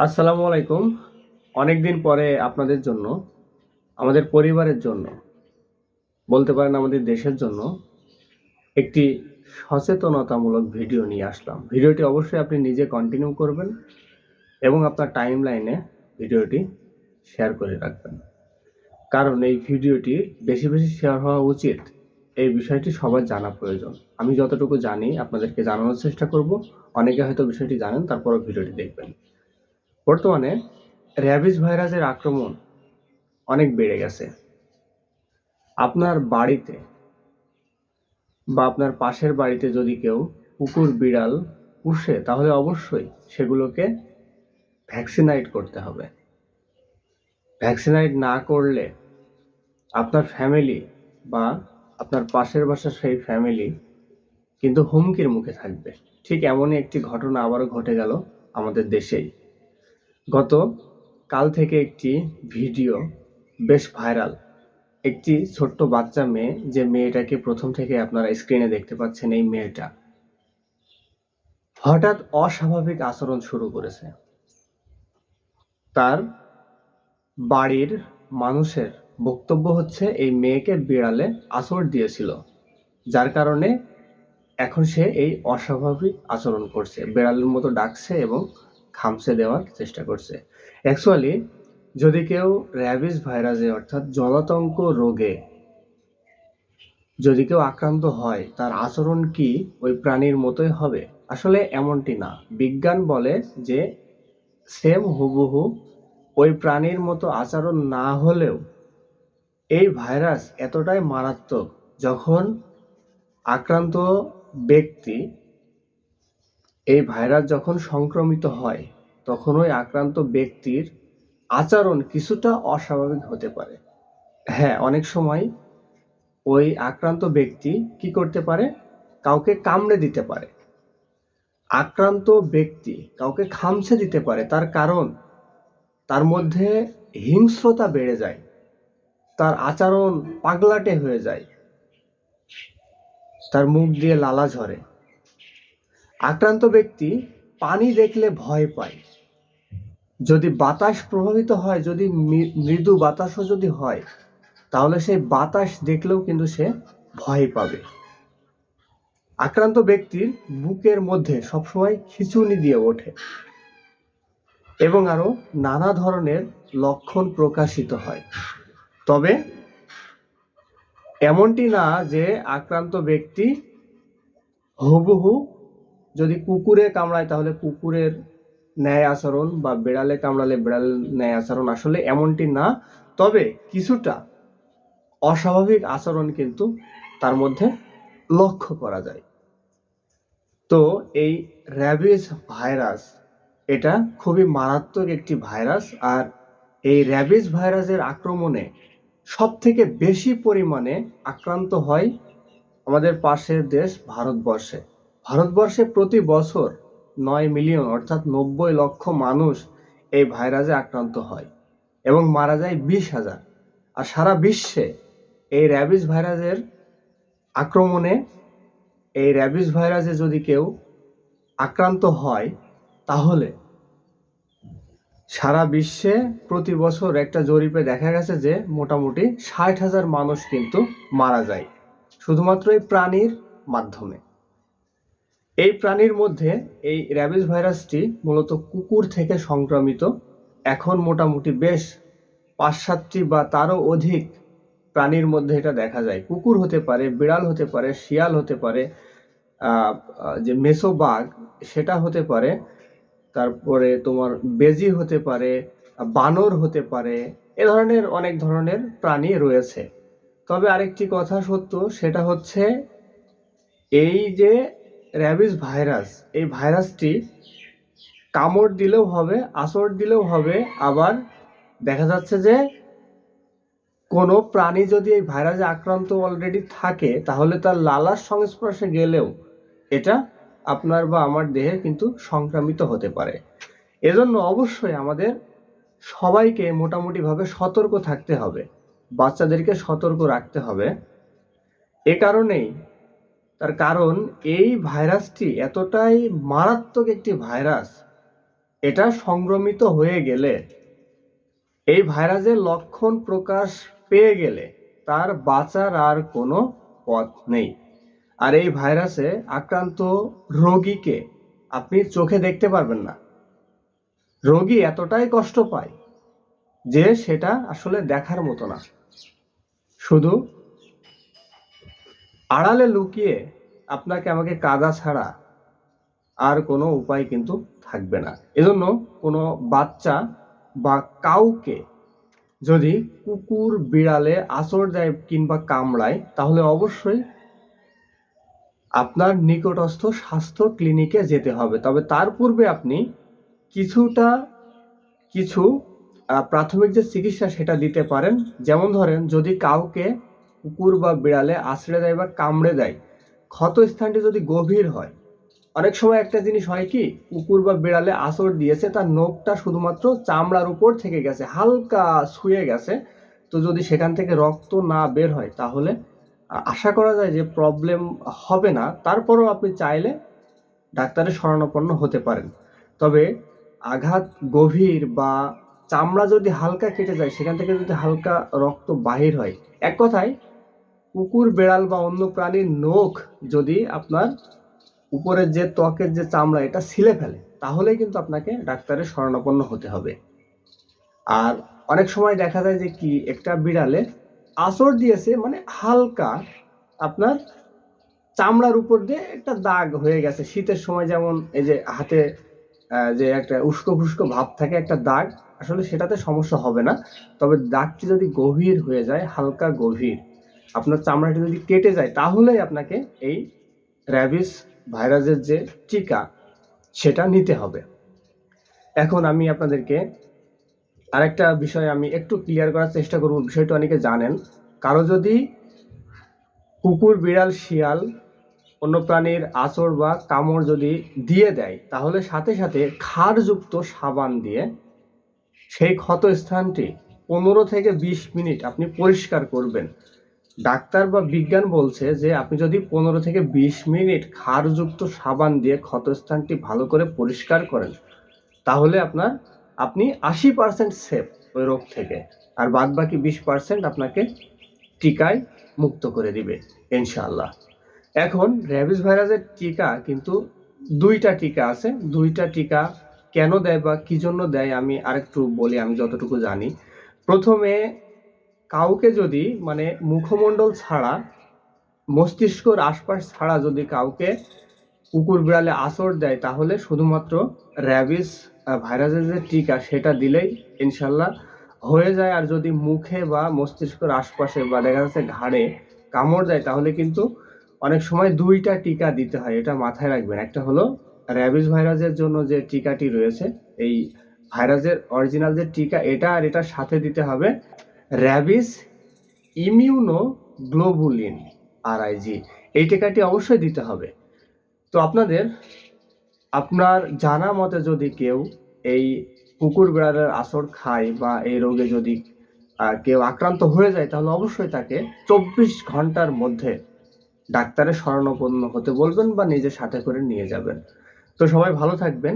আসসালামু আলাইকুম। অনেকদিন পরে আপনাদের জন্য, আমাদের পরিবারের জন্য, বলতে পারেন আমাদের দেশের জন্য একটি সচেতনতামূলক ভিডিও নিয়ে আসলাম। ভিডিওটি অবশ্যই আপনি নিজে কন্টিনিউ করবেন এবং আপনার টাইম লাইনে ভিডিওটি শেয়ার করে রাখবেন, কারণ এই ভিডিওটি বেশি বেশি শেয়ার হওয়া উচিত। এই বিষয়টি সবার জানা প্রয়োজন। আমি যতটুকু জানি আপনাদেরকে জানানোর চেষ্টা করব। অনেকে হয়তো বিষয়টি জানেন, তারপরও ভিডিওটি দেখবেন। বর্তমানে র্যাবিস ভাইরাসের আক্রমণ অনেক বেড়ে গেছে। আপনার বাড়িতে বা আপনার পাশের বাড়িতে যদি কেউ কুকুর বিড়াল পুষে, তাহলে অবশ্যই সেগুলোকে ভ্যাকসিনাইট করতে হবে। ভ্যাকসিনাইট না করলে আপনার ফ্যামিলি বা আপনার পাশের বাসার সেই ফ্যামিলি কিন্তু হুমকির মুখে থাকবে। ঠিক এমনই একটি ঘটনা আবারও ঘটে গেল আমাদের দেশেই। গত কাল থেকে একটি ভিডিও বেশ ভাইরাল। একটি ছোট্ট বাচ্চা মেয়ে, যে মেয়েটাকে প্রথম থেকে আপনারা স্ক্রিনে দেখতে পাচ্ছেন, এই মেয়েটা হঠাৎ অস্বাভাবিক আচরণ শুরু করেছে। তার বাড়ির মানুষের বক্তব্য হচ্ছে এই মেয়েকে বিড়ালে আঁচড় দিয়েছিল, যার কারণে এখন সে এই অস্বাভাবিক আচরণ করছে, বিড়ালের মতো ডাকছে এবং খামচে দেওয়ার চেষ্টা করছে। অ্যাকচুয়ালি যদি কেউ র্যাবিস ভাইরাসে অর্থাৎ জলাতঙ্ক রোগে যদি কেউ আক্রান্ত হয়, তার আচরণ কি ওই প্রাণীর মতোই হবে? আসলে এমনটি না। বিজ্ঞান বলে যে সেম হুবহু ওই প্রাণীর মতো আচরণ না হলেও এই ভাইরাস এতটাই মারাত্মক, যখন আক্রান্ত ব্যক্তি এই ভাইরাস যখন সংক্রমিত হয়, তখন ওই আক্রান্ত ব্যক্তির আচরণ কিছুটা অস্বাভাবিক হতে পারে। হ্যাঁ, অনেক সময় ওই আক্রান্ত ব্যক্তি কি করতে পারে? কাউকে কামড়ে দিতে পারে। আক্রান্ত ব্যক্তি কাউকে খামচে দিতে পারে, তার কারণ তার মধ্যে হিংস্রতা বেড়ে যায়, তার আচরণ পাগলাটে হয়ে যায়, তার মুখ দিয়ে লালা ঝরে। আক্রান্ত ব্যক্তি পানি দেখলে ভয় পায়। যদি বাতাস প্রভাবিত হয়, যদি মৃদু বাতাসও যদি হয়, তাহলে সেই বাতাস দেখলেও কিন্তু সে ভয় পাবে। আক্রান্ত ব্যক্তির বুকের মধ্যে সবসময় খিঁচুনি দিয়ে ওঠে এবং আরো নানা ধরনের লক্ষণ প্রকাশিত হয়। তবে এমনটি না যে আক্রান্ত ব্যক্তি হুবহু যদি কুকুরে কামড়ায় তাহলে কুকুরের ন্যায় আচরণ, বা বিড়ালে কামড়ালে বিড়ালের ন্যায় আচরণ, আসলে এমনটি না। তবে কিছুটা অস্বাভাবিক আচরণ কিন্তু তার মধ্যে লক্ষ্য করা যায়। তো এই র্যাবিস ভাইরাস, এটা খুবই মারাত্মক একটি ভাইরাস। আর এই র্যাবিস ভাইরাসের আক্রমণে সব থেকে বেশি পরিমাণে আক্রান্ত হয় আমাদের পাশের দেশ ভারতবর্ষে। ভারতবর্ষে প্রতি বছর 9 মিলিয়ন অর্থাৎ 90 লক্ষ মানুষ এই ভাইরাসে আক্রান্ত হয় এবং মারা যায় 20,000। আর সারা বিশ্বে এই র্যাবিস ভাইরাসের আক্রমণে, এই র্যাবিস ভাইরাসে যদি কেউ আক্রান্ত হয়, তাহলে সারা বিশ্বে প্রতি বছর একটা জরিপে দেখা গেছে যে মোটামুটি 60,000 মানুষ কিন্তু মারা যায় শুধুমাত্র এই প্রাণীর মাধ্যমে। এই প্রাণীর মধ্যে এই র্যাবিস ভাইরাসটি মূলত কুকুর থেকে সংক্রমিত। এখন মোটামুটি বেশ 5-7টি বা তারও অধিক প্রাণীর মধ্যে এটা দেখা যায়। কুকুর হতে পারে, বিড়াল হতে পারে, শিয়াল হতে পারে, যে মেসো বাঘ সেটা হতে পারে, তারপরে তোমার বেজি হতে পারে, বানর হতে পারে। এ ধরনের অনেক ধরনের প্রাণী রয়েছে। তবে আরেকটি কথা সত্য, সেটা হচ্ছে এই যে র্যাবিস ভাইরাস, এই ভাইরাসটি কামড় দিলেও হবে, আঁচড় দিলেও হবে। আবার দেখা যাচ্ছে যে কোনো প্রাণী যদি এই ভাইরাসে আক্রান্ত অলরেডি থাকে, তাহলে তার লালার সংস্পর্শে গেলেও এটা আপনার বা আমার দেহে কিন্তু সংক্রামিত হতে পারে। এজন্য অবশ্যই আমাদের সবাইকে মোটামুটিভাবে সতর্ক থাকতে হবে, বাচ্চাদেরকে সতর্ক রাখতে হবে। এ কারণেই, তার কারণ এই ভাইরাসটি এতটাই মারাত্মক একটি ভাইরাস এটা সংক্রমিত হয়ে গেলে, এই ভাইরাসের লক্ষণ প্রকাশ পেয়ে গেলে তার বাঁচার আর কোনো পথ নেই। আর এই ভাইরাসে আক্রান্ত রোগীকে আপনি চোখে দেখতে পারবেন না। রোগী এতটাই কষ্ট পায় যে সেটা আসলে দেখার মতো না। শুধু আড়ালে লুকিয়ে আপনাকে আমাকে কাঁদা ছাড়া আর কোনো উপায় কিন্তু থাকবে না। এজন্য কোনো বাচ্চা বা কাউকে যদি কুকুর বিড়ালে আঁচড় দেয় কিংবা কামড়ায়, তাহলে অবশ্যই আপনার নিকটস্থ স্বাস্থ্য ক্লিনিকে যেতে হবে। তবে তার পূর্বে আপনি কিছু প্রাথমিক যে চিকিৎসা সেটা দিতে পারেন। যেমন ধরেন, যদি কাউকে কুকুর বা বিড়ালে আঁচড়ে দেয় বা কামড়ে দেয়, ক্ষত স্থানটি যদি গভীর হয়, অনেক সময় একটা জিনিস হয় কি, কুকুর বা বিড়ালে আঁচড় দিয়েছে, তার নখটা শুধুমাত্র চামড়ার উপর থেকে গেছে, হালকা ছুঁয়ে গেছে, তো যদি সেখান থেকে রক্ত না বের হয় তাহলে আশা করা যায় যে প্রবলেম হবে না। তারপরও আপনি চাইলে ডাক্তারের শরণাপন্ন হতে পারেন। তবে আঘাত গভীর বা চামড়া যদি হালকা কেটে যায়, সেখান থেকে যদি হালকা রক্ত বাহির হয়, এক কথায় কুকুর বেড়াল বা অন্য প্রাণীর নখ যদি আপনার উপরের যে ত্বকের যে চামড়া এটা ছিলে ফেলে, তাহলেই কিন্তু আপনাকে ডাক্তারের শরণাপন্ন হতে হবে। আর অনেক সময় দেখা যায় যে কি, একটা বিড়ালে আঁচড় দিয়েছে, মানে হালকা আপনার চামড়ার উপর দিয়ে একটা দাগ হয়ে গেছে। শীতের সময় যেমন এই যে হাতে যে একটা উস্কো ফুস্কো ভাব থাকে, একটা দাগ, আসলে সেটাতে সমস্যা হবে না। তবে দাগটি যদি গভীর হয়ে যায়, হালকা গভীর, আপনার চামড়াটি যদি কেটে যায়, তাহলেই আপনাকে এই র্যাবিস ভাইরাসের যে টিকা সেটা নিতে হবে। এখন আমি আপনাদেরকে আরেকটা বিষয় আমি একটু ক্লিয়ার করার চেষ্টা করব। বিষয়টা অনেকে জানেন, কারো যদি কুকুর বিড়াল শিয়াল অন্য প্রাণীর আঁচড় বা কামড় যদি দিয়ে দেয়, তাহলে সাথে সাথে ক্ষারযুক্ত সাবান দিয়ে সেই ক্ষত স্থানটি 15 থেকে 20 মিনিট আপনি পরিষ্কার করবেন। ডাক্তার বা বিজ্ঞান বলছে যে আপনি যদি 15 থেকে 20 মিনিট ক্ষারযুক্ত সাবান দিয়ে ক্ষতস্থানটি ভালো করে পরিষ্কার করেন, তাহলে আপনি 80% সেফ ওই রোগ থেকে, আর বাদ বাকি 20% আপনাকে টিকায় মুক্ত করে দিবে ইনশাআল্লাহ। এখন র্যাবিস ভাইরাসের টিকা কিন্তু 2টা টিকা আছে। 2টা টিকা কেন দেয় বা কি জন্য দেয় আমি আরেকটু বলি, আমি যতটুকু জানি। প্রথমে কাউকে যদি, মানে মুখমণ্ডল ছাড়া, মস্তিষ্কর আশপাশ ছাড়া যদি কাউকে কুকুর বিড়ালে আঁচড় দেয়, তাহলে শুধুমাত্র র্যাবিস ভাইরাসের যে টিকা সেটা দিলেই ইনশাল্লাহ হয়ে যায়। আর যদি মুখে বা মস্তিষ্কর আশপাশে বা দেখা যাচ্ছে ঘাড়ে কামড় দেয়, তাহলে কিন্তু অনেক সময় 2টা টিকা দিতে হয়। এটা মাথায় রাখবেন। একটা হলো র্যাবিস ভাইরাসের জন্য যে টিকাটি রয়েছে, এই ভাইরাসের অরিজিনাল যে টিকা এটা, আর এটার সাথে দিতে হবে র্যাবিস ইমিউনো গ্লোবুলিন আরআইজি, এই টিকাটি অবশ্যই দিতে হবে। তো আপনার জানা মতে যদি কেউ এই কুকুর বিড়ালের আঁচড় খায় বা এই রোগে যদি কেউ আক্রান্ত হয়ে যায়, তাহলে অবশ্যই তাকে 24 ঘন্টার মধ্যে ডাক্তারের শরণাপন্ন হতে বলবেন বা নিজের সাথে করে নিয়ে যাবেন। তো সবাই ভালো থাকবেন।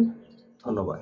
ধন্যবাদ।